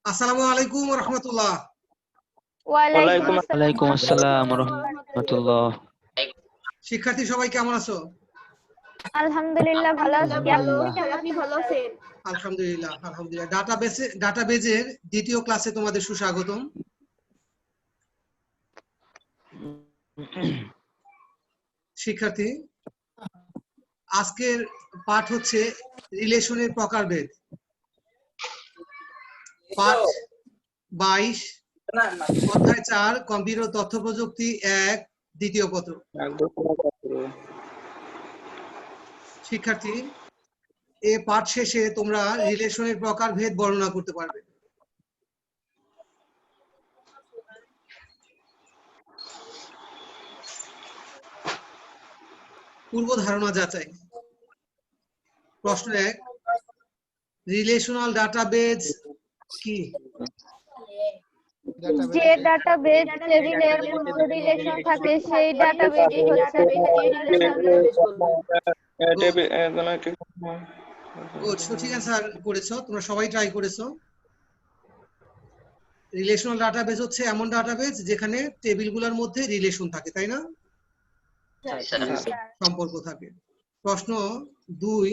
আসসালামু আলাইকুম ওয়া রাহমাতুল্লাহ। ওয়ালাইকুম ওয়ালাইকুম আসসালাম ওয়া রাহমাতুল্লাহ। শিক্ষার্থী সবাই কেমন আছো? আলহামদুলিল্লাহ ভালো আছি। আপনি ভালো আছেন? আলহামদুলিল্লাহ আলহামদুলিল্লাহ। ডাটাবেজের দ্বিতীয় ক্লাসে তোমাদের সুস্বাগতম। শিক্ষার্থী, আজকের পাঠ হচ্ছে রিলেশনের প্রকারভেদ। পাঠ 22, অধ্যায় 4, কম্পিউটার ও তথ্য প্রযুক্তি 1, দ্বিতীয় পত্র। শিক্ষার্থী, এই পাঠ শেষে তোমরা রিলেশনের প্রকারভেদ বর্ণনা করতে পারবে। পূর্ব ধারণা যাচাই। প্রশ্ন 1, রিলেশনাল ডাটাবেজ কি? যে ডাটাবেজ টেবিলের মধ্যে রিলেশন থাকে সেই ডাটাবেজই হচ্ছে গুড, সঠিক অ্যান্সার করেছো, তোমরা সবাই ট্রাই করেছো। রিলেশনাল ডাটাবেজ হচ্ছে এমন ডাটাবেজ যেখানে টেবিলগুলোর মধ্যে রিলেশন থাকে, তাই না? সম্পর্ক থাকে। প্রশ্ন 2,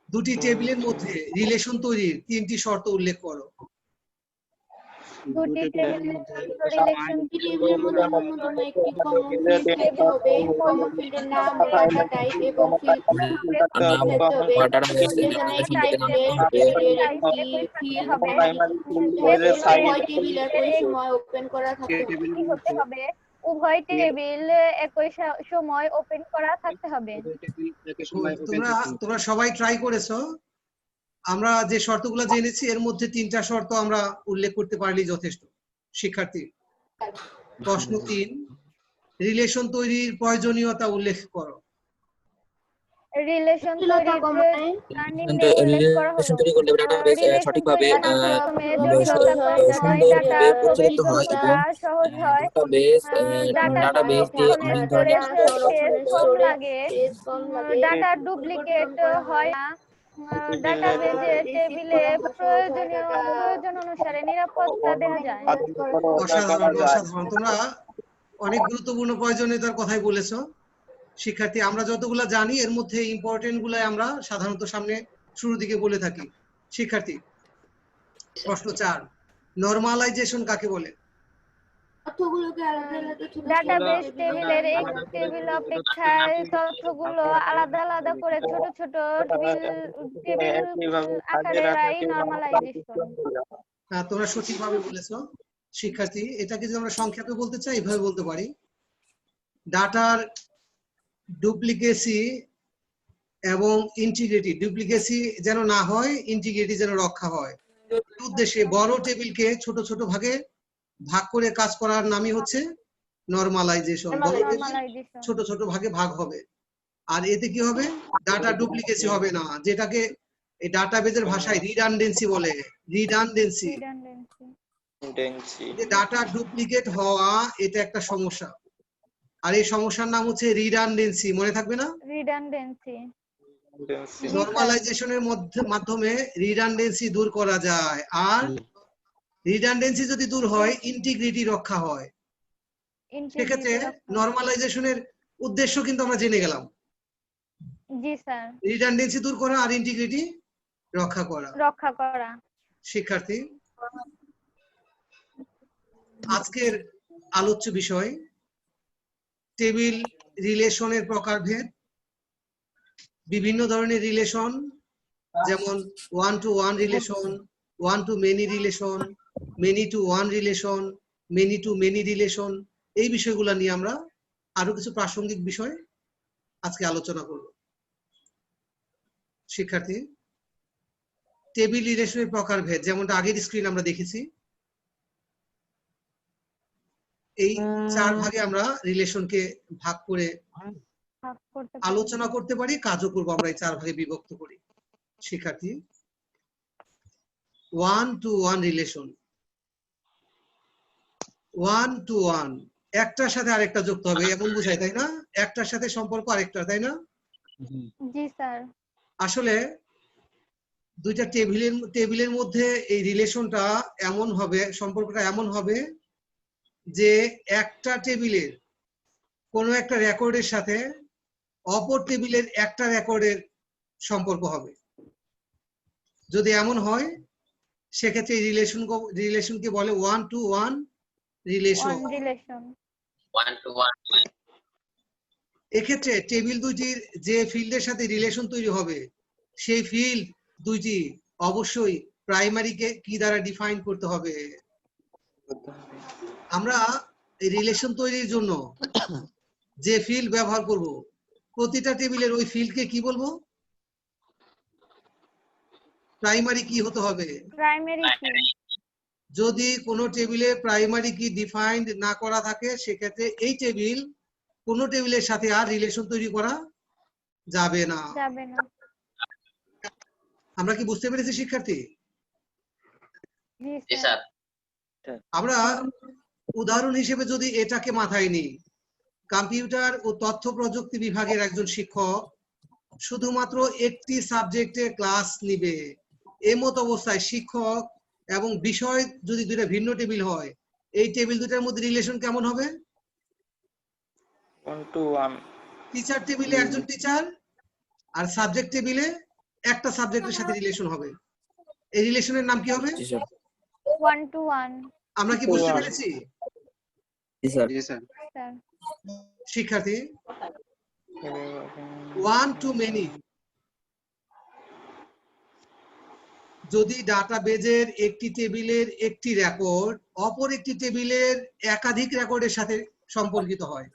দুটি টেবিলের মধ্যে রিলেশন তৈরির 3টি শর্ত উল্লেখ করো। দুটি টেবিলের রিলেশন টেবিলের মধ্যে ন্যূনতম একটি কমন ফিল্ড থাকতে হবে। কমন ফিল্ডের নাম, ডাটা টাইপ এবং ফিল্ড থাকতে হবে। যেখানে টেবিলের একটি ফিল্ড উভয় টেবিল একই সময় ওপেন করা থাকতে হবে। উভয় টেবিল একই সময় ওপেন করা থাকতে হবে। তোমরা সবাই ট্রাই করেছো। আমরা যে শর্তগুলো জেনেছি এর মধ্যে 3টা শর্ত আমরা উল্লেখ করতে পারলেই যথেষ্ট। শিক্ষার্থী, প্রশ্ন 3, রিলেশন তৈরির প্রয়োজনীয়তা উল্লেখ করো। রিলেশন তৈরি করলে ডাটাবেজ সঠিকভাবে পরিচালিত হয় এবং ডাটাবেজ দিয়ে অনেক ধরনের কম লাগে, ডাটা ডুপ্লিকেট হয় না, ডাটাবেজে টেবিলে প্রয়োজন অনুসারে নিরাপত্তা দেওয়া যায়। অসাধারণ অসাধারণ, তোমরা অনেক গুরুত্বপূর্ণ প্রয়োজনীয়তার কথাই বলেছো। শিক্ষার্থী, আমরা যতগুলা জানি এর মধ্যে ইম্পর্টেন্ট গুলাই আমরা সাধারণত সামনে শুরুর দিকে বলে থাকি। শিক্ষার্থী, প্রশ্ন 4, নরমালাইজেশন কাকে বলে? ডাটাবেজ টেবিলের এক টেবিল অপেক্ষায় তথ্যগুলো আলাদা আলাদা করে ছোট ছোট টেবিল আকারে নরমালাইজেশন। তোমরা সঠিকভাবে বলেছো। শিক্ষার্থী, এটাকে যদি আমরা সংক্ষেপে বলতে চাই এভাবে বলতে পারি, ডাটার ডুপ্লিকেসি এবং ইন্টিগ্রিটি, ডুপ্লিকেসি যেন না হয়, ইন্টিগ্রিটি যেন রক্ষা হয়, উদ্দেশ্যে বড় টেবিলকে ছোট ছোট ভাগে ভাগ করে কাজ করার নামই হচ্ছে নরমালাইজেশন। বড় টেবিল ছোট ছোট ভাগে ভাগ হবে, আর এতে কি হবে? ডাটা ডুপ্লিকেসি হবে না, যেটাকে এই ডাটাবেজের ভাষায় রিডান্ডেন্সি বলে। রিডান্ডেন্সি, ডাটা ডুপ্লিকেট হওয়া, এটা একটা সমস্যা, আর এই সমস্যার নাম হচ্ছে রিডান্ডেন্সি। মনে থাকবে না? রিডান্ডেন্সি। নরমালাইজেশনের মাধ্যমে রিডান্ডেন্সি দূর করা যায়, আর রিডান্ডেন্সি যদি দূর হয় ইন্টিগ্রিটি রক্ষা হয়। সেক্ষেত্রে নরমালাইজেশনের উদ্দেশ্য কিন্তু আমরা জেনে গেলাম। জি স্যার। রিডান্ডেন্সি দূর করা আর ইন্টিগ্রিটি রক্ষা করা। শিক্ষার্থী, আজকের আলোচ্য বিষয় টেবিল রিলেশনের প্রকারভেদ। বিভিন্ন ধরনের রিলেশন, যেমন 1 to 1 relation, 1 to many relation, many to 1 relation, many to many relation, এই বিষয়গুলো নিয়ে আমরা আরো কিছু প্রাসঙ্গিক বিষয় আজকে আলোচনা করব। শিক্ষার্থী, টেবিল রিলেশনের প্রকারভেদ যেমনটা আগের স্ক্রিন আমরা দেখেছি, এই 4 ভাগে আমরা রিলেশনকে ভাগ করে আলোচনা করতে পারি, কাজও করবো আমরা এই 4 ভাগে বিভক্ত করি। শিক্ষার্থী, 1 to 1 রিলেশন। 1 to 1, একটার সাথে আরেকটা যুক্ত হবে এমন বোঝায়, তাই না? একটার সাথে সম্পর্ক আরেকটা, তাই না? জি স্যার। আসলে দুইটা টেবিলের মধ্যে এই রিলেশনটা এমন হবে, সম্পর্কটা এমন হবে যে একটা টেবিলের কোনো একটা রেকর্ডের সাথে অপর টেবিলের একটা রেকর্ডের সম্পর্ক হবে। যদি এমন হয় সেক্ষেত্রে রিলেশনকে বলে 1-to-1 রিলেশন। এক্ষেত্রে টেবিল দুইটির যে ফিল্ডের সাথে রিলেশন তৈরি হবে সেই ফিল্ড দুইটি অবশ্যই প্রাইমারিকে কি দ্বারা ডিফাইন করতে হবে। আমরা এই রিলেশন তৈরির জন্য যে ফিল্ড ব্যবহার করব প্রতিটা টেবিলের ওই ফিল্ডকে কি বলবো? প্রাইমারি কি হতে হবে? প্রাইমারি কি। যদি কোনো টেবিলে প্রাইমারি কি ডিফাইন্ড না করা থাকে সেক্ষেত্রে এই টেবিল কোনো টেবিলের সাথে আর রিলেশন তৈরি করা যাবে না। আমরা কি বুঝতে পেরেছি শিক্ষার্থী? জি স্যার। আমরা উদাহরণ হিসেবে যদি এটাকে মাথায় নিই, কম্পিউটার ও তথ্য প্রযুক্তি বিভাগের একজন শিক্ষক শুধুমাত্র একটি সাবজেক্টে ক্লাস নিবে। এমত অবস্থায় শিক্ষক এবং বিষয় যদি দুইটা ভিন্ন টেবিল হয়, এই টেবিল দুটার মধ্যে রিলেশন কেমন হবে? 1-to-1। টিচার টেবিলে একজন টিচার আর সাবজেক্ট টেবিলে একটা সাবজেক্টের সাথে রিলেশন হবে। এই রিলেশনের নাম কি হবে? 1-to-1। আমরা কি বুঝতে পেরেছি? জি স্যার। শিক্ষার্থী, 1-to-many যদি ডাটাবেজের একটি টেবিলের একটি রেকর্ড অপর একটি টেবিলের একাধিক রেকর্ডের সাথে সম্পর্কিত হয়,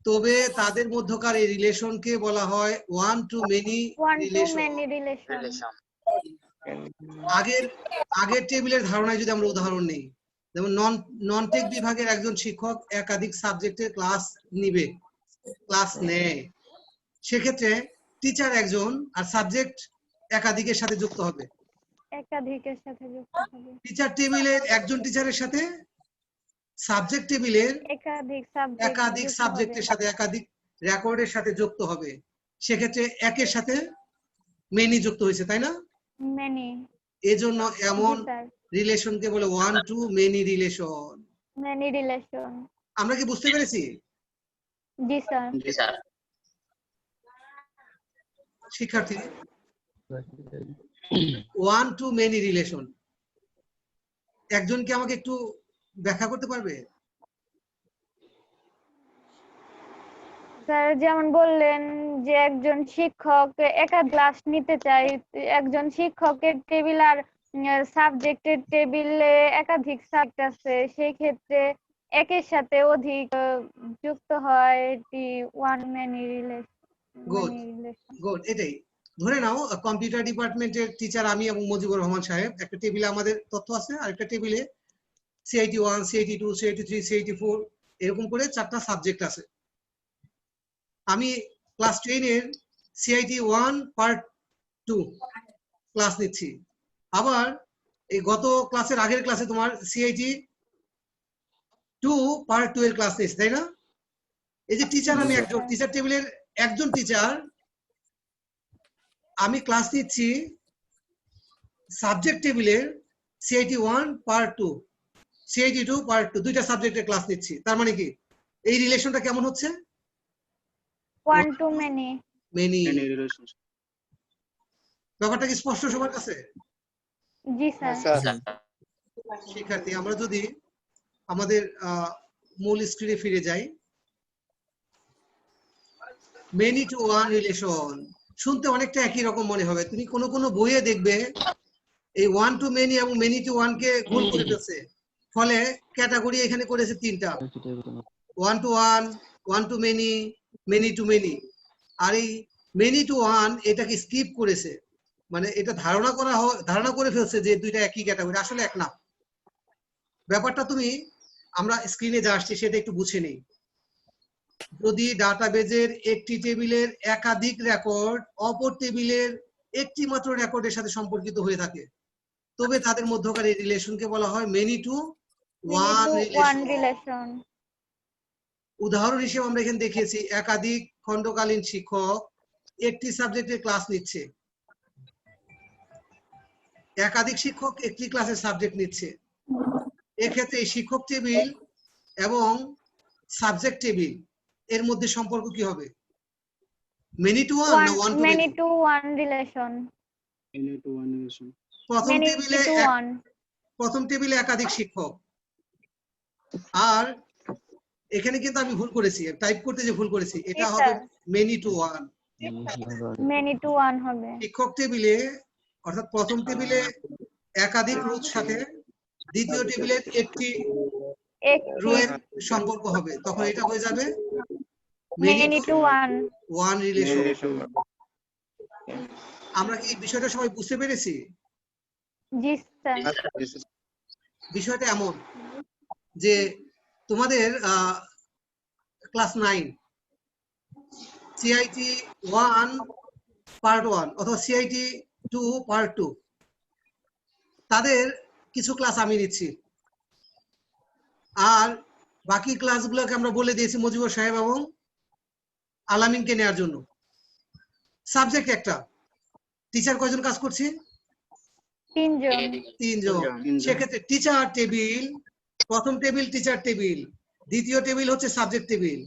তবে তাদের মধ্যকার এই রিলেশনকে বলা হয় 1-to-many রিলেশন। আগের টেবিলের ধারণায় যদি আমরা উদাহরণ নেই, যেমন নন টেক বিভাগের একজন শিক্ষক একাধিক সাবজেক্টের ক্লাস নেয়, সেক্ষেত্রে টিচার একজন আর সাবজেক্ট একাধিকের সাথে যুক্ত হবে। টিচার টেবিলের একজন টিচারের সাথে সাবজেক্ট টেবিলের একাধিক সাবজেক্টের সাথে একাধিক রেকর্ডের সাথে যুক্ত হবে। সেক্ষেত্রে একের সাথে মেনি যুক্ত হয়েছে, তাই না? এজন্য এমন রিলেশনকে বলে 1-to-many রিলেশন। আমরা কি বুঝতে পেরেছি? জি স্যার। শিক্ষার্থী, 1-to-many রিলেশন একজন কি আমাকে একটু ব্যাখ্যা করতে পারবে? স্যার যেমন বললেন যে একজন শিক্ষক একাধিক ক্লাস নিতে চায়, একজন শিক্ষকের টেবিল আর সাবজেক্টের টেবিলে একাধিক সাবজেক্ট আছে, সেই ক্ষেত্রে একের সাথে অধিক যুক্ত হয় এটি one-many রিলেশন। গুড। এটাই ধরে নাও কম্পিউটার ডিপার্টমেন্টের টিচার আমি এবং মুজিবুর রহমান সাহেব, একটা টেবিলে আমাদের তথ্য আছে আর একটা টেবিলে CIT1, CIT2, CIT3, CIT4 এরকম করে 4টা সাবজেক্ট আছে। আমি ক্লাস 10 এর CIT1 পার্ট 2 ক্লাস নিচ্ছি, আবার এই গত ক্লাসের আগের ক্লাসে তোমার CIT2 পার্ট 2 এর ক্লাস নিচ্ছি, তাই না? এই যে টিচার, আমি একজন টিচার টেবিলের একজন টিচার, আমি ক্লাস নিচ্ছি সাবজেক্ট টেবিলের CIT1 পার্ট 2, CIT2 পার্ট 2 দুইটা সাবজেক্টের ক্লাস নিচ্ছি। তার মানে কি এই রিলেশনটা কেমন হচ্ছে? 1-to-many ব্যাপারটা কি স্পষ্ট সবার কাছে? জি স্যার। শিক্ষার্থী, আমরা যদি আমাদের মূল স্ক্রিনে ফিরে যাই, মেনি টু ওয়ান রিলেশন শুনতে অনেকটা একই রকম মনে হবে। তুমি কোনো বইয়ে দেখবে এই 1-to-many এবং many-to-one কে ভুল করে ফেলছে, ফলে ক্যাটাগরি এখানে করেছে 3টা, 1-to-1, 1-to-many, many-to-many। আর এই many-to-one এটাকে স্কিপ করেছে, মানে এটা ধারণা করে ফেলছে যে দুইটা একই ক্যাটাগরি, আসলে এক না। ব্যাপারটা আমরা স্ক্রিনে যা আসছে সেটা একটু বুঝে নেই। যদি ডাটাবেজের একটি টেবিলের একাধিক রেকর্ড অপর টেবিলের একটি মাত্র রেকর্ডের সাথে সম্পর্কিত হয়ে থাকে, তবে তাদের মধ্যকার এই রিলেশনকে বলা হয় many-to-one রিলেশন। উদাহরণ হিসেবে আমরা এখানে দেখিয়েছি একাধিক খণ্ডকালীন শিক্ষক একটি সাবজেক্টের ক্লাস নিচ্ছে, একাধিক শিক্ষক একটি ক্লাসের সাবজেক্ট নিচ্ছে, এক্ষেত্রে এই শিক্ষক টেবিল এবং সাবজেক্ট টেবিল এর মধ্যে সম্পর্ক কি হবে? মেনি টু ওয়ান না one to many many? to one relation. প্রথম Many টেবিলে to one. প্রথম টেবিলে একাধিক শিক্ষক, আর এখানে কিন্তু আমি ভুল করেছি, টাইপ করতে যে ভুল করেছি, এটা Yes, হবে sir. Many to one. Many to one হবে। শিক্ষক টেবিলে অর্থাৎ প্রথম টেবিলে একাধিক রোর সাথে দ্বিতীয় টেবিলের একটি রো এর সম্পর্ক হবে, তখন এটা হয়ে যাবে Many to one. One relation. আমরা কি এই বিষয়টা সবাই বুঝতে পেরেছি? জি স্যার। বিষয়টা এমন যে তোমাদের ক্লাস 9 সিআইটি 1 পার্ট 1 অথবা সিআইটি 2 পার্ট 2 তাদের কিছু ক্লাস আমি নিচ্ছি, আর বাকি ক্লাসগুলোকে আমরা বলে দিয়েছি মুজিবুর সাহেব এবং আলামিনকে নেওয়ার জন্য। সাবজেক্ট একটা, টিচার কয়জন কাজ করছে? 3 জন। 3 জন। সেক্ষেত্রে টিচার টেবিল, প্রথম টেবিল টিচার টেবিল, দ্বিতীয় টেবিল হচ্ছে সাবজেক্ট টেবিল।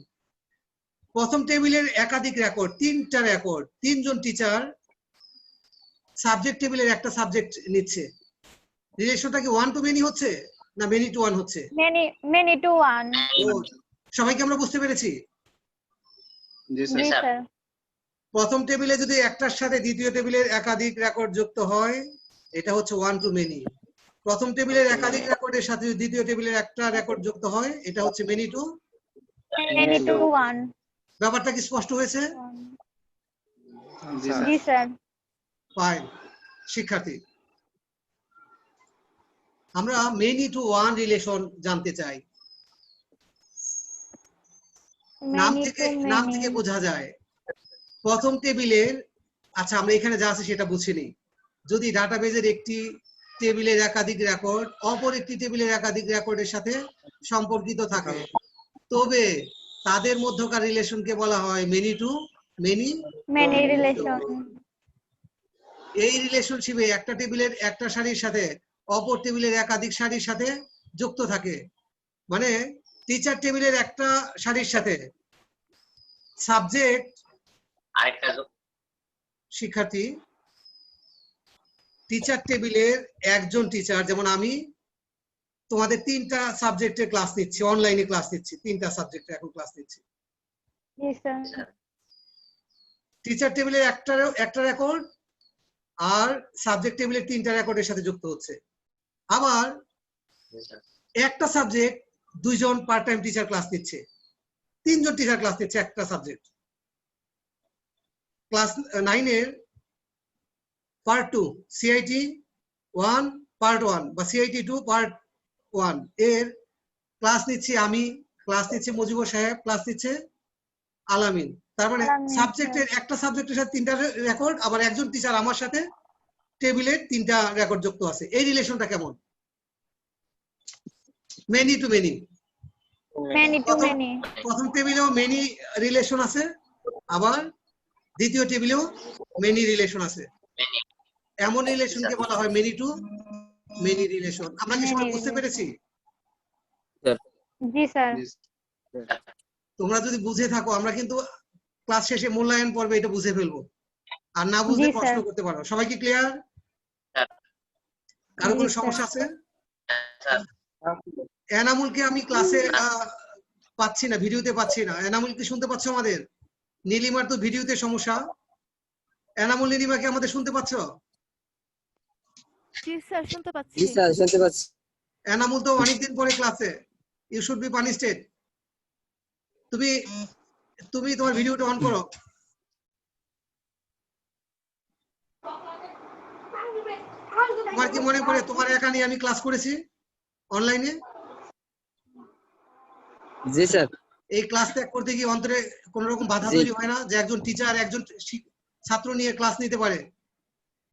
প্রথম টেবিলের একাধিক রেকর্ড, 3টা রেকর্ড, 3 জন টিচার সাবজেক্ট টেবিলের একটা সাবজেক্ট নিচ্ছে। রিলেশনটা কি ওয়ান টু মেনি হচ্ছে না মেনি টু ওয়ান হচ্ছে? Many to one. সবাইকে আমরা বুঝতে পেরেছি? জি স্যার। প্রথম টেবিলে যদি একটার সাথে দ্বিতীয় টেবিলের একাধিক রেকর্ড যুক্ত হয়, এটা হচ্ছে ওয়ান টু মেনি। প্রথম টেবিলের একাধিক রেকর্ডের সাথে যদি দ্বিতীয় টেবিলের একটা রেকর্ড যুক্ত হয়, এটা হচ্ছে many two. Many to one. ব্যাপারটা কি স্পষ্ট হয়েছে? জি স্যার। ফাইন। শিক্ষার্থী, আমরা মেনি টু ওয়ান রিলেশন জানতে চাই। নাম Many থেকে to নাম many. থেকে বোঝা যায় প্রথম টেবিলের, আচ্ছা আমরা এখানে যা আছে সেটা বুঝিনি। যদি ডাটাবেজের একটি টেবিলের একাধিক রেকর্ড অপর একটি টেবিলের একাধিক রেকর্ডের সাথে সম্পর্কিত থাকে, তবে তাদের মধ্যকার রিলেশনকে বলা হয় many to many. Many relation. এই রিলেশনশিপে একটা টেবিলের একটা সারির সাথে অপর টেবিলের একাধিক সারির সাথে যুক্ত থাকে। মানে টিচার টেবিলের একটা সারির সাথে সাবজেক্ট শিক্ষার্থী, টিচার টেবিলের একজন টিচার, যেমন আমি তোমাদের 3টা সাবজেক্টের ক্লাস নিচ্ছি, অনলাইনে ক্লাস নিচ্ছি, 3টা সাবজেক্টে এখন ক্লাস নিচ্ছি। জি স্যার। টিচার টেবিলের একটা রেকর্ড আর সাবজেক্ট টেবিলের 3টা রেকর্ডের সাথে যুক্ত হচ্ছে। আবার একটা সাবজেক্ট 2 জন পার্ট টাইম টিচার ক্লাস নিচ্ছে, 3 জন টিচার ক্লাস নিচ্ছে একটা সাবজেক্ট। ক্লাস 9 এর পার্ট 2 সিআইটি 1 পার্ট 1 বা সিআইটি 2 পার্ট 1 এর ক্লাস নিচ্ছি আমি, ক্লাস নিচ্ছে মুজিবুর সাহেব, ক্লাস নিচ্ছে আলামিন। তার মানে আলামিন, সাবজেক্টের একটা সাবজেক্টের সাথে 3টা রেকর্ড, আবার একজন টিচার আমার সাথে টেবিলের 3টা রেকর্ড যুক্ত আছে। এই রিলেশনটা কেমন? Many to many. Many to many. প্রথম টেবিলেও মেনি রিলেশন আছে, আবার দ্বিতীয় টেবিলেও মেনি রিলেশন আছে। এমন রিলেশনকে বলা হয় মেনি টু মেনি রিলেশন। আমরা কি সবাই বুঝতে পেরেছি? জি স্যার। তোমরা যদি বুঝে থাকো, আমরা কিন্তু ক্লাস শেষে মূল্যায়ন পর্বে এটা বুঝে ফেলবো, আর না বুঝলে জি, প্রশ্ন স্যার। করতে পারো। সবাই কি ক্লিয়ার? কারো কোনো জি, সমস্যা আছে? এনামুলকে আমি ক্লাসে পাচ্ছি না, ভিডিওতে পাচ্ছি না। এনামুল কি শুনতে পাচ্ছ আমাদের? নীলিমার তো ভিডিওতে সমস্যা। এনামুল, নীলিমা কি আমাদের শুনতে পাচ্ছ? জি স্যার শুনতে পাচ্ছি। জি স্যার শুনতে পাচ্ছি। এনামুল তো অনেকদিন পরে ক্লাসে। You should be punished. তুমি তোমার ভিডিওটা অন করো। তোমার কি মনে পড়ে তোমার একা নিয়ে আমি ক্লাস করেছি অনলাইনে? জি স্যার। এই ক্লাস ত্যাগ করতে গিয়ে অন্তরে কোন রকম বাধা জি। তৈরি হয় না যে একজন টিচার একজন ছাত্র নিয়ে ক্লাস নিতে পারে,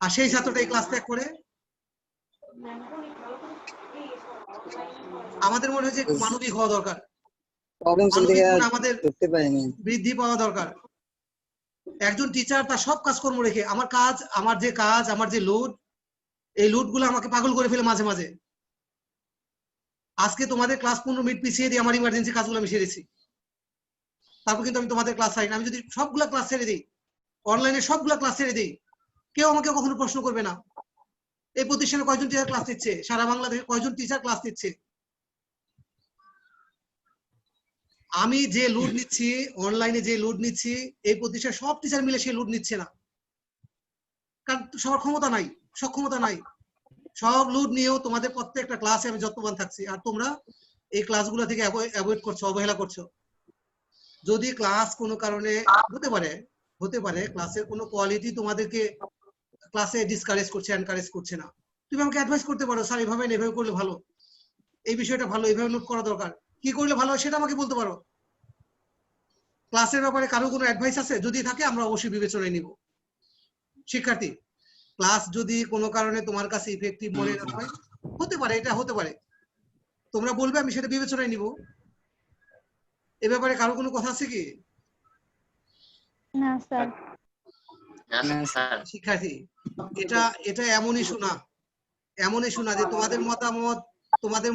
আর সেই ছাত্রটা এই ক্লাস ত্যাগ করে? আমাদের মনে হয় যে একটু মানবিক হওয়া দরকার, প্রবলেম চলতে মানবিক গুণ আমাদের করতে পারিনি। বৃদ্ধি পাওয়া দরকার। একজন টিচার তার সব কাজকর্ম রেখে আমার যে কাজ, আমার যে লোড, এই লুট গুলো আমাকে পাগল করে ফেলে মাঝে মাঝে। আজকে তোমাদের ক্লাস 15 মিনিট পিছিয়ে দিয়ে আমার ইমার্জেন্সি কাজগুলো আমি সেরেছি, তারপর কিন্তু আমি তোমাদের ক্লাস ছাড়ি না। আমি যদি সবগুলা ক্লাস ছেড়ে দিই, অনলাইনে সবগুলা ক্লাস ছেড়ে দিই, কেউ আমাকে কখনো প্রশ্ন করবে না এই প্রতিষ্ঠানে কয়জন টিচার ক্লাস নিচ্ছে, সারা বাংলাদেশে কয়জন টিচার ক্লাস নিচ্ছে। আমি যে লোড নিচ্ছি, অনলাইনে যে লোড নিচ্ছি, এই প্রতিষ্ঠানে সব টিচার মিলে সেই লোড নিচ্ছে না, কারণ সবার ক্ষমতা নাই, সক্ষমতা নাই। সব লোড নিয়েও তোমাদের প্রত্যেকটা ক্লাসে আমি যত্নবান থাকছি, আর তোমরা এই ক্লাসগুলো থেকে অ্যাভয়েড করছো, অবহেলা করছো। যদি ক্লাস কোনো কারণে হতে পারে ক্লাসের কোনো কোয়ালিটি তোমাদেরকে ক্লাসে ডিসকারেজ করছে, এনকারেজ করছে না, তুমি আমাকে অ্যাডভাইস করতে পারো, স্যার এভাবে এভাবে করলে ভালো, এই বিষয়টা ভালো, এইভাবে নোট করা দরকার, কি করলে ভালো হয় সেটা আমাকে বলতে পারো। ক্লাসের ব্যাপারে কারো কোনো অ্যাডভাইস আছে? যদি থাকে আমরা অবশ্যই বিবেচনায় নিব। শিক্ষার্থী, ক্লাস যদি কোনো কারণে তোমার কাছে ইফেক্টিভ মনে না হয়, হতে পারে, এটা হতে পারে, তোমরা বলবে, আমি সেটা বিবেচনায় নিব। এ ব্যাপারে কারো কোনো কথা আছে কি? না স্যার। শিক্ষার্থী, এটা এমনই শোনা যে তোমাদের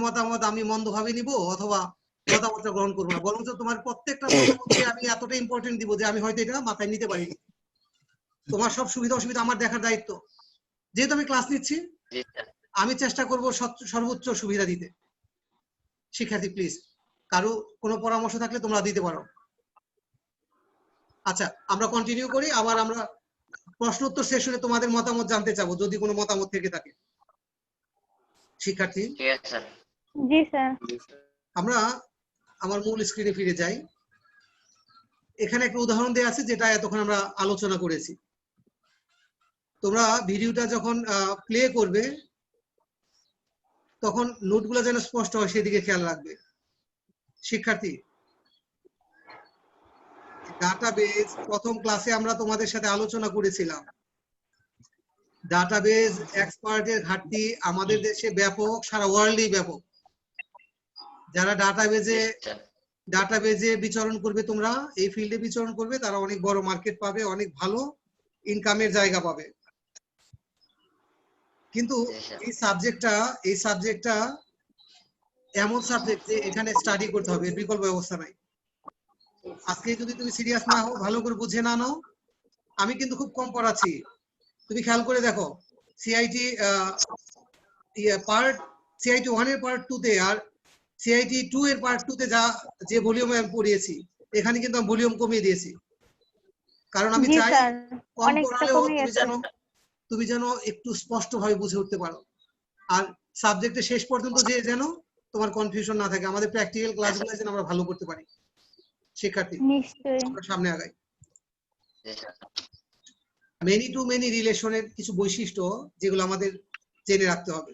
মতামত আমি মন্দ ভাবে নিব অথবা মতামতটা গ্রহণ করবো না, বরঞ্চ তোমার প্রত্যেকটা মতামতকে আমি এতটা ইম্পর্টেন্ট দিব যে আমি হয়তো এটা মাথায় নিতে পারিনি। তোমার সব সুবিধা অসুবিধা আমার দেখার দায়িত্ব। যেহেতু আমি ক্লাস নিচ্ছি, আমি চেষ্টা করব সর্বোচ্চ সুবিধা দিতে। শিক্ষার্থী প্লিজ, কারো কোনো পরামর্শ থাকলে তোমরা দিতে পারো। আচ্ছা, আমরা কন্টিনিউ করি। আবার আমরা প্রশ্ন উত্তর সেশনে তোমাদের মতামত জানতে চাবো, যদি কোনো মতামত থেকে থাকে। শিক্ষার্থী, জি স্যার। আমরা আমার মূল স্ক্রিনে ফিরে যাই। এখানে একটা উদাহরণ দেওয়া আছে যেটা এতক্ষণ আমরা আলোচনা করেছি। তোমরা ভিডিওটা যখন প্লে করবে তখন নোটগুলো যেন স্পষ্ট হয় সেদিকে খেয়াল রাখবে। শিক্ষার্থী, ডাটাবেজ প্রথম ক্লাসে আমরা তোমাদের সাথে আলোচনা করেছিলাম। ডাটাবেজ এক্সপার্টের ঘাটতি আমাদের দেশে ব্যাপক, সারা ওয়ার্ল্ডেই ব্যাপক। যারা ডাটাবেজে বিচরণ করবে, তোমরা এই ফিল্ডে বিচরণ করবে, তারা অনেক বড় মার্কেট পাবে, অনেক ভালো ইনকামের জায়গা পাবে। কিন্তু এই সাবজেক্টটা এমন সাবজেক্ট যে এখানে স্টাডি করতে হবে, বিকল্প ব্যবস্থা নাই। আজকে যদি তুমি সিরিয়াস না হও, ভালো করে বুঝে না নাও, আমি কিন্তু খুব কম পড়াচ্ছি। তুমি খেয়াল করে দেখো, সিআইটি পার্ট সিআইটি 1 এর পার্ট 2 তে আর সিআইটি 2 এর পার্ট 2 তে যে ভলিউমে আমি পড়িয়েছি, এখানে কিন্তু আমি ভলিউম কমিয়ে দিয়েছি, কারণ আমি চাই কম পড়ালেও তুমি যেন একটু স্পষ্টভাবে বুঝে উঠতে পারো, আর সাবজেক্টের শেষ পর্যন্ত যে যেন তোমার কনফিউশন না থাকে, আমাদের প্র্যাকটিক্যাল ক্লাসগুলো যেন আমরা ভালো করতে পারি। শিক্ষার্থী, নিশ্চয়ই আমরা সামনে আগাই। মেনি টু মেনি রিলেশনের কিছু বৈশিষ্ট্য যেগুলো আমাদের জেনে রাখতে হবে।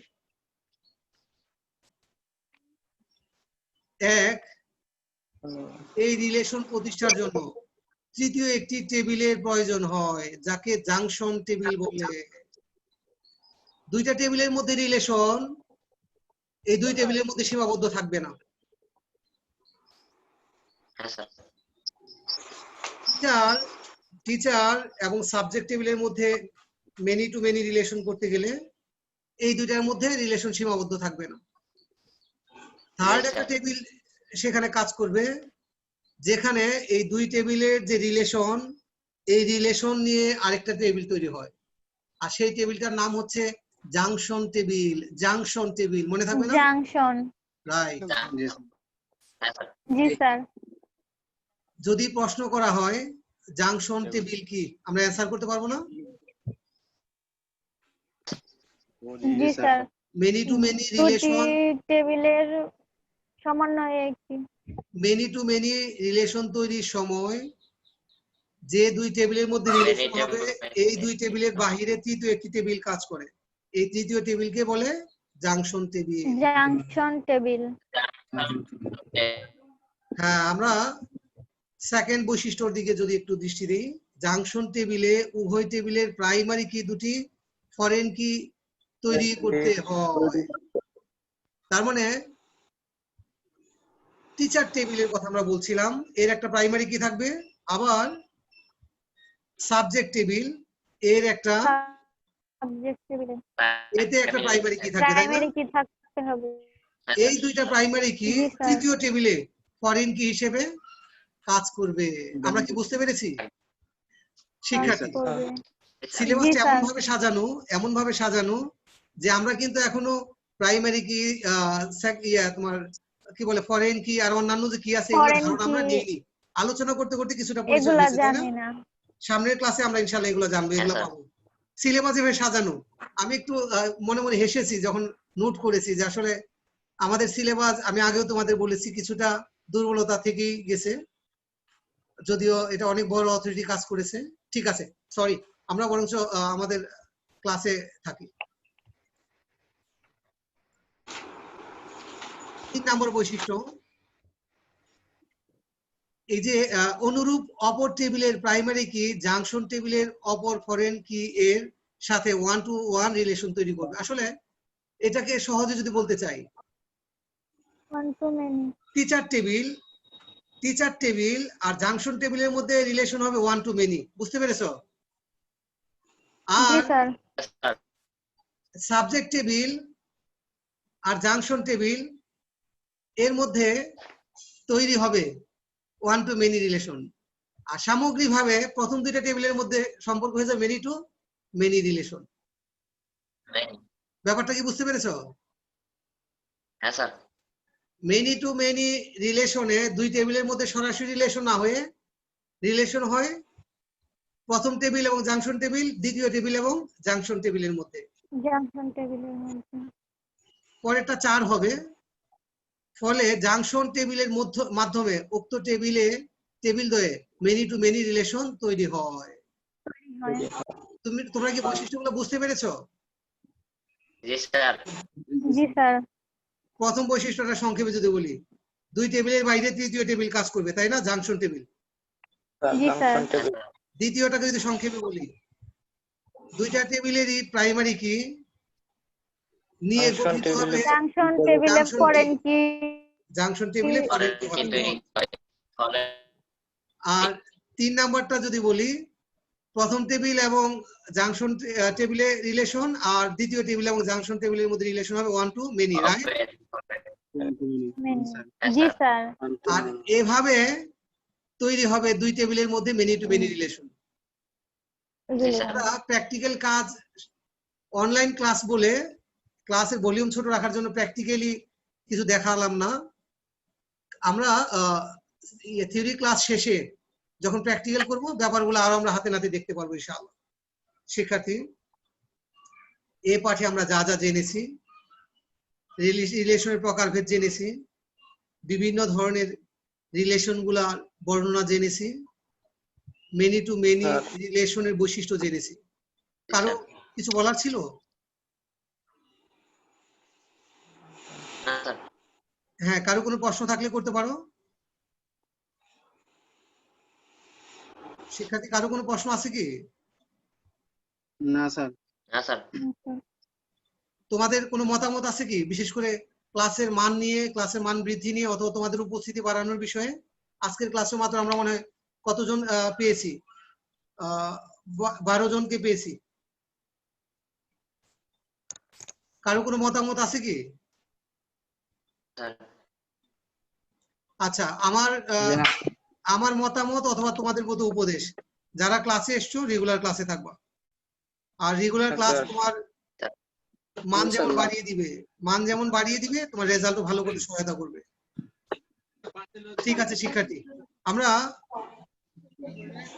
এক, এই রিলেশন প্রতিষ্ঠার জন্য তৃতীয় একটি টেবিলের প্রয়োজন হয়, যাকে জাংশন টেবিল বলে। দুইটা টেবিলের মধ্যে রিলেশন, এই দুই টেবিলের মধ্যে সীমাবদ্ধ থাকবে না। টিচার এবং সাবজেক্ট টেবিলের মধ্যে মেনি টু মেনি রিলেশন করতে গেলে এই দুইটার মধ্যে রিলেশন সীমাবদ্ধ থাকবে না। থার্ড একটা টেবিল সেখানে কাজ করবে, যেখানে এই দুই টেবিলের যে রিলেশন, এই রিলেশন নিয়ে আরেকটা টেবিল তৈরি হয়, আর সেই টেবিলটার নাম হচ্ছে জাংশন টেবিল। জাংশন টেবিল মনে থাকবে না? Junction, right. জি স্যার। যদি প্রশ্ন করা হয় জাংশন টেবিল কি, আমরা অ্যানসার করতে পারবো না? জি স্যার। মেনি টু মেনি দুটি রিলেশন, টেবিলের সমন্বয়ে একটি। মেনি টু মেনি রিলেশন তৈরির সময় যে দুই টেবিলের মধ্যে রিলেশন হবে, এই দুই টেবিলের বাহিরে তৃতীয় একটি টেবিল কাজ করে, এই তৃতীয় টেবিলকে বলে জাংশন টেবিল। Junction table. হ্যাঁ, আমরা সেকেন্ড বৈশিষ্ট্যর দিকে যদি একটু দৃষ্টি দিই, জাংশন টেবিলে উভয় টেবিলের প্রাইমারি কি দুটি, ফরেন কি তৈরি করতে হয়। তার মানে টিচার টেবিলের কথা আমরা বলছিলাম, এর একটা প্রাইমারি কি থাকবে, আবার সাবজেক্ট টেবিল এর একটা সাবজেক্ট টেবিলে এতে একটা প্রাইমারি কি থাকবে, তাই না? প্রাইমারি কি থাকতে হবে? এই দুইটা প্রাইমারি কি জি, স্যার। তৃতীয় টেবিলে ফরেন কি হিসেবে কাজ করবে। আমরা কি বুঝতে পেরেছি শিক্ষার্থী? করবে। সিলেবাসটা জি, স্যার। এমন ভাবে সাজানো যে আমরা কিন্তু এখনো প্রাইমারি কি তোমার কি বলে ফরেন কি আর অন্যান্য যে কি আছে এগুলো ফরেন ধারণা আমরা কি নিইনি। আলোচনা করতে করতে কিছুটা পরিচয় এগুলা হয়েছে, তাই না? জানি না। সামনের ক্লাসে আমরা ইনশাআল্লাহ এগুলো জানবো, এগুলো পাবো। সিলেবাস এভাবে সাজানো। আমি একটু মনে মনে হেসেছি যখন নোট করেছি যে আসলে আমাদের সিলেবাস, আমি আগেও তোমাদের বলেছি, কিছুটা দুর্বলতা থেকেই গেছে, যদিও এটা অনেক বড় অথরিটি কাজ করেছে। ঠিক আছে, সরি, আমরা বরঞ্চ আমাদের ক্লাসে থাকি। 3 নম্বর বৈশিষ্ট্য, এই যে অনুরূপ অপর টেবিলের প্রাইমারি কি জাংশন টেবিলের অপর ফরেন কি এর সাথে 1-to-1 রিলেশন তৈরি করবে। আসলে এটাকে সহজে যদি বলতে চাই, one to many. Teacher table আর জাংশন টেবিলের মধ্যে রিলেশন হবে 1-to-many। বুঝতে পেরেছো? জি, আর স্যার। সাবজেক্ট টেবিল আর জাংশন টেবিল এর মধ্যে তৈরি হবে 1-to-many রিলেশন। আর সামগ্রিকভাবে প্রথম দুইটা টেবিলের মধ্যে সম্পর্ক হয়ে যাবে many-to-many রিলেশন। ব্যাপারটা কি বুঝতে পেরেছো? হ্যাঁ স্যার। many-to-many রিলেশনে দুই টেবিলের মধ্যে সরাসরি রিলেশন না হয়ে রিলেশন হয় প্রথম টেবিল এবং জাংশন টেবিল, দ্বিতীয় টেবিল এবং জাংশন টেবিলের মধ্যে। জাংশন টেবিলের মধ্যে। পরেরটা 4 হবে। ফলে জাংশন টেবিলের মাধ্যমে উক্ত টেবিল দ্বয়ে many-to-many রিলেশন তৈরি হয়। তোমরা কি বৈশিষ্ট্যগুলো বুঝতে পেরেছো? জি স্যার। জি, স্যার। প্রথম বৈশিষ্ট্যটা সংক্ষেপে যদি বলি, দুই টেবিলের বাইরে তৃতীয় টেবিল কাজ করবে, তাই না? Junction table. জি, স্যার। দ্বিতীয়টাকে যদি সংক্ষেপে বলি, দুইটা টেবিলেরই প্রাইমারি কি নিয়ে গঠিত হবে জাংশন টেবিলে ফরেন কি জাংশন টেবিলে ফরেন কি হবে। আর 3 নাম্বারটা যদি বলি, প্রথম টেবিল এবং জাংশন টেবিলে রিলেশন, আর দ্বিতীয় টেবিল এবং জাংশন টেবিলের মধ্যে রিলেশন হবে 1-to-many, রাইট? জি, স্যার। আর এভাবে তৈরি হবে দুই টেবিলের মধ্যে many-to-many রিলেশন। আমরা প্র্যাকটিক্যাল কাজ অনলাইন ক্লাস বলে ক্লাসের ভলিউম ছোট রাখার জন্য প্র্যাকটিক্যালি কিছু দেখালাম না। আমরা থিওরি ক্লাস শেষে যখন প্র্যাকটিক্যাল করব ব্যাপারগুলো আরো আমরা হাতে নাতে দেখতে পারবো ইনশাআল্লাহ। শিক্ষার্থী, এই পাঠে আমরা যা যা জেনেছি, রিলেশনের প্রকারভেদ জেনেছি, বিভিন্ন ধরনের রিলেশনগুলা বর্ণনা জেনেছি, many-to-many রিলেশনের বৈশিষ্ট্য জেনেছি। কারো কিছু বলার ছিল? হ্যাঁ, কারো কোনো প্রশ্ন থাকলে করতে পারো। শিক্ষার্থী, কারো কোনো প্রশ্ন আছে কি? না স্যার। না স্যার। তোমাদের কোনো মতামত আছে কি, বিশেষ করে ক্লাসের মান নিয়ে, ক্লাসের মান বৃদ্ধি নিয়ে, অথবা তোমাদের উপস্থিতি বাড়ানোর বিষয়ে? আজকের ক্লাসে মাত্র আমরা মনে হয় কতজন পেয়েছি? 12 জনকে পেয়েছি। কারো কোনো মতামত আছে কি? আচ্ছা, আমার মতামত অথবা তোমাদের মতো উপদেশ, যারা ক্লাসে এসছো রেগুলার ক্লাসে থাকবা। আর রেগুলার ক্লাস তোমার মান যেমন বাড়িয়ে দিবে তোমার রেজাল্টও ভালো করতে সহায়তা করবে। ঠিক আছে শিক্ষার্থী,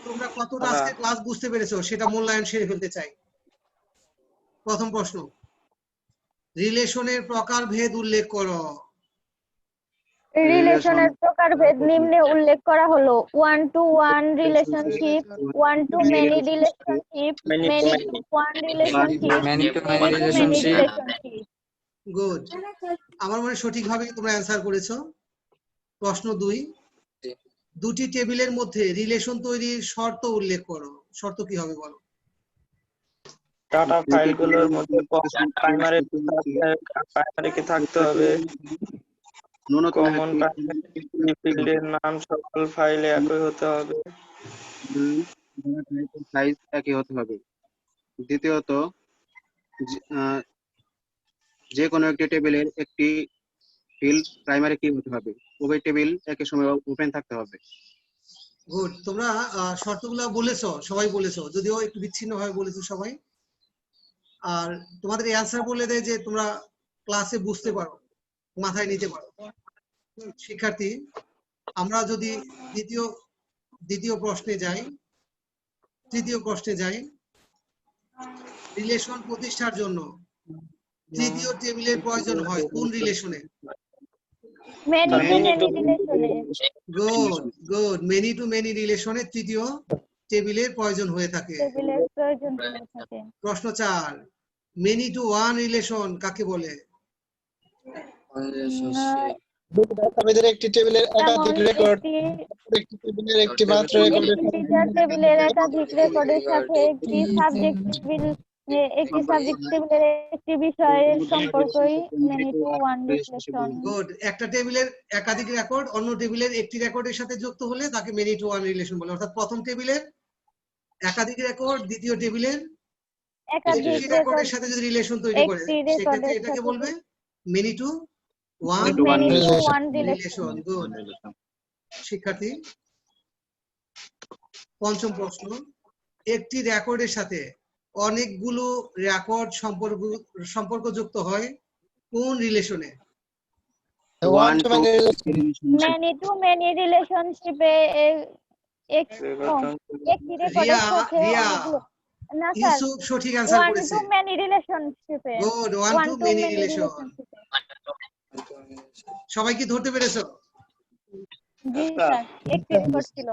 তোমরা কতটা আজকে ক্লাস বুঝতে পেরেছো সেটা মূল্যায়ন সেরে ফেলতে চাই। প্রথম প্রশ্ন, রিলেশনের প্রকারভেদ উল্লেখ করো। রিলেশনের প্রকারভেদ নিম্নে উল্লেখ করা হলো: 1-to-1 relationship, 1-to-many relationship, many-to-one relationship, many-to-many many-to-many relationship. Relationship. Good, আমার মনে সঠিকভাবে তোমরা অ্যান্সার করেছো। প্রশ্ন 2, দুটি টেবিলের মধ্যে রিলেশন তৈরির শর্ত উল্লেখ করো। শর্ত কি হবে বলো? ডাটা ফাইলগুলোর মধ্যে প্রাইমারি কি থাকতে হবে, কমন প্রাইমারি ফিল্ডের নাম সকল ফাইলে একই হতে হবে, সাইজ একই হতে হবে। দ্বিতীয়ত, যে কোনো একটি টেবিলের একটি ফিল্ড প্রাইমারি কি হতে হবে? উভয় টেবিল একই সময় ওপেন থাকতে হবে। গুড, তোমরা শর্তগুলো বলেছো, সবাই বলেছো, যদিও একটু বিচ্ছিন্ন ভাবে বলেছো সবাই। আর তোমাদের এই অ্যান্সার বলে দেয় যে তোমরা ক্লাসে বুঝতে পারো, মাথায় নিতে পারো। শিক্ষার্থী, আমরা যদি দ্বিতীয় প্রশ্নে যাই, তৃতীয় প্রশ্নে যাই, রিলেশন প্রতিষ্ঠার জন্য তৃতীয় টেবিলের প্রয়োজন হয় কোন রিলেশনে? Many two Many many to রিলেশনে। গুড, মেনি টু মেনি রিলেশনে তৃতীয় টেবিলের প্রয়োজন হয়ে থাকে। টেবিলের প্রয়োজন হয়ে থাকে। প্রশ্ন 4, মেনি টু ওয়ান রিলেশন কাকে বলে? ডাটাবেজের একটি টেবিলের একাধিক যেমন রেকর্ড, একটি একটি টেবিলের একটি মাত্র রেকর্ডের ইন্টিজার টেবিলের একাধিক রেকর্ডের সাথে একটি সাবজেক্ট টেবিলের একটি বিষয়ের সম্পর্কই many to one relation. Good, একটা টেবিলের একাধিক রেকর্ড অন্য টেবিলের একটি রেকর্ডের সাথে যুক্ত হলে তাকে মেনি টু ওয়ান রিলেশন বলে। অর্থাৎ প্রথম টেবিলের একাধিক রেকর্ড দ্বিতীয় টেবিলের একাধিক একটি রেকর্ডের সাথে যদি রিলেশন তৈরি করে, একটি সেক্ষেত্রে রেকর্ডের এটাকে সাথে বলবে many to one many to one relation. Good. শিক্ষার্থী, পঞ্চম প্রশ্ন, একটি রেকর্ডের সাথে অনেকগুলো রেকর্ড সম্পর্কযুক্ত হয় কোন রিলেশনে? One to many many to many রিলেশনশিপে একটি রেকর্ডের সাথে অনেকগুলো, না স্যার, ইউসুফ সঠিক অ্যান্সার ওয়ান করেছে। টু মেনি রিলেশনশিপে। Good, one to many relation. সবাই কি ধরতে পেরেছো? জি স্যার, একটি রেকর্ড ছিল।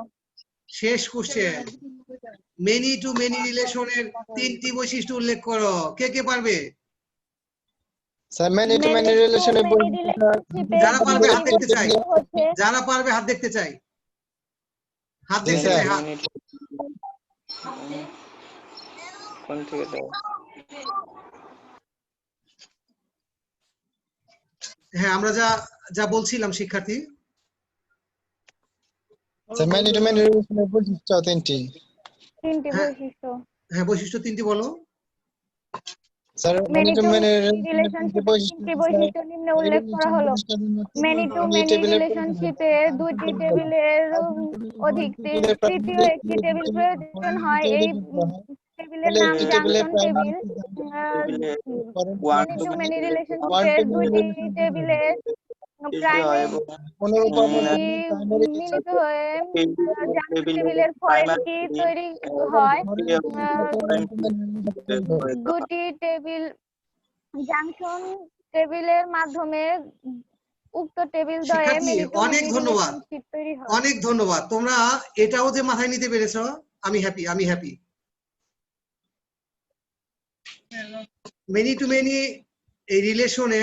শেষ কোশ্চেন, মেনি টু মেনি রিলেশনের তিনটি বৈশিষ্ট্য উল্লেখ করো। কে কে পারবে? স্যার মেনি টু মেনি রিলেশনের যারা পারবে হাত দেখতে চাই, যারা পারবে হাত দেখতে চাই, হাত জি, দেখতে স্যার। চাই, হাত। কোন থেকে দেবো? হ্যাঁ, আমরা যা বলছিলাম শিক্ষার্থী, স্যার মেনি টু মেনি রিলেশনের বৈশিষ্ট্য তিনটি। হ্যাঁ। বৈশিষ্ট্য। হ্যাঁ, বৈশিষ্ট্য তিনটি বলো। স্যার মেনি টু মেনি রিলেশনের রিলেশনশিপে বৈশিষ্ট্য তিনটি বৈশিষ্ট্য নিম্নে উল্লেখ করা হলো। মেনি টু মেনি রিলেশনশিপে দুটি টেবিলের অধিক তৃতীয় একটি টেবিল প্রয়োজন হয়। এই টেবিলের নাম junction table. One many to to many many রিলেশনশিপের দুটি টেবিলের প্রাইমারি মিলিত হয়ে জাংশন টেবিলের ফরেন কি তৈরি হয়। দুটি টেবিল জাংশন টেবিলের মাধ্যমে উক্ত টেবিল দ্বয়ে শিক্ষার্থী, মেনি টু অনেক মেনি ধন্যবাদ, রিলেশনশিপ তৈরি হয়। অনেক ধন্যবাদ। তোমরা এটাও যে মাথায় নিতে পেরেছো, আমি হ্যাপি। মেনি টু মেনি এই রিলেশনে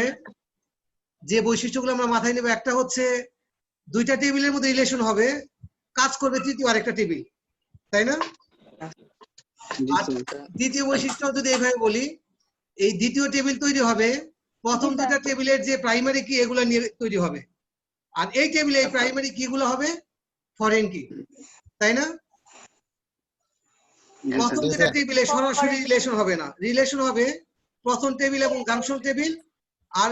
যে বৈশিষ্ট্যগুলো আমরা মাথায় নেব, একটা হচ্ছে দুইটা টেবিলের মধ্যে রিলেশন হবে, কাজ করবে তৃতীয় আরেকটা টেবিল, তাই না? আর দ্বিতীয় বৈশিষ্ট্য যদি এইভাবে বলি, এই দ্বিতীয় টেবিল তৈরি হবে প্রথম দুটা টেবিলের যে প্রাইমারি কি এগুলো নিয়ে তৈরি হবে, আর এই টেবিলে এই প্রাইমারি কি গুলো হবে ফরেন কি, তাই না? প্রথম দুটা টেবিলে সরাসরি রিলেশন হবে না, রিলেশন হবে প্রথম টেবিল এবং জাংশন টেবিল, আর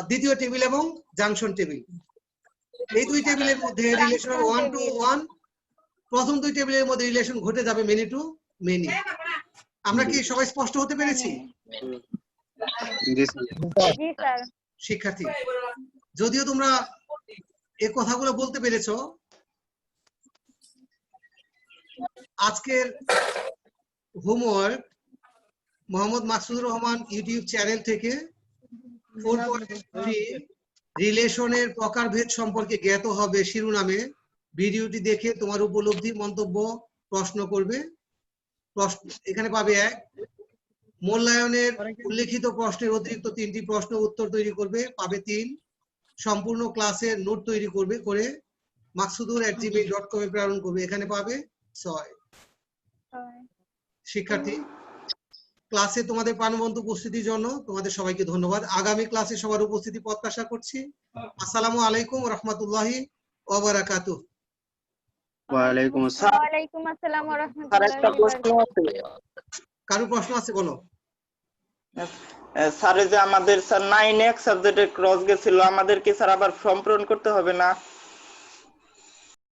দ্বিতীয় টেবিল এবং জাংশন টেবিল। এই দুই টেবিলের মধ্যে রিলেশন হবে 1 to 1। প্রথম দুই টেবিলের মধ্যে রিলেশন ঘটে যাবে মেনি টু মেনি। আমরা কি সবাই স্পষ্ট হতে পেরেছি? জি স্যার। শিক্ষার্থী, যদিও তোমরা এই কথাগুলো বলতে পেরেছো, আজকের homework Mohammad Maksudur Rahman YouTube channel থেকে 4.3 রিলেশনের প্রকারভেদ সম্পর্কে জ্ঞাত হবে শিরোনামে ভিডিওটি দেখে তোমার উপলব্ধি, মন্তব্য, প্রশ্ন করবে। এখানে পাবে 1, মূল্যায়নের উল্লেখিত প্রশ্নের অতিরিক্ত 3টি প্রশ্ন উত্তর তৈরি করবে, পাবে 3, সম্পূর্ণ ক্লাসের নোট তৈরি করবে করে maksudur@gmail.com এ প্রেরণ করবে, এখানে পাবে 6। শিক্ষার্থী, ক্লাসে তোমাদের প্রাণবন্ত উপস্থিতির জন্য তোমাদের সবাইকে ধন্যবাদ। আগামী ক্লাসে সবার উপস্থিতি প্রত্যাশা করছি। আসসালামু আলাইকুম ওয়া রাহমাতুল্লাহি ওয়া বারাকাতুহু। ওয়ালাইকুম আসসালাম। ওয়ালাইকুম আসসালাম ওয়া আর একটা প্রশ্ন রাহমাতুল্লাহি। আছে। কারো প্রশ্ন আছে বলো? স্যার যে আমাদের স্যার 9 এক সাবজেক্টে ক্রস গেছিল, আমাদের কি স্যার আবার ফর্ম পূরণ করতে হবে না?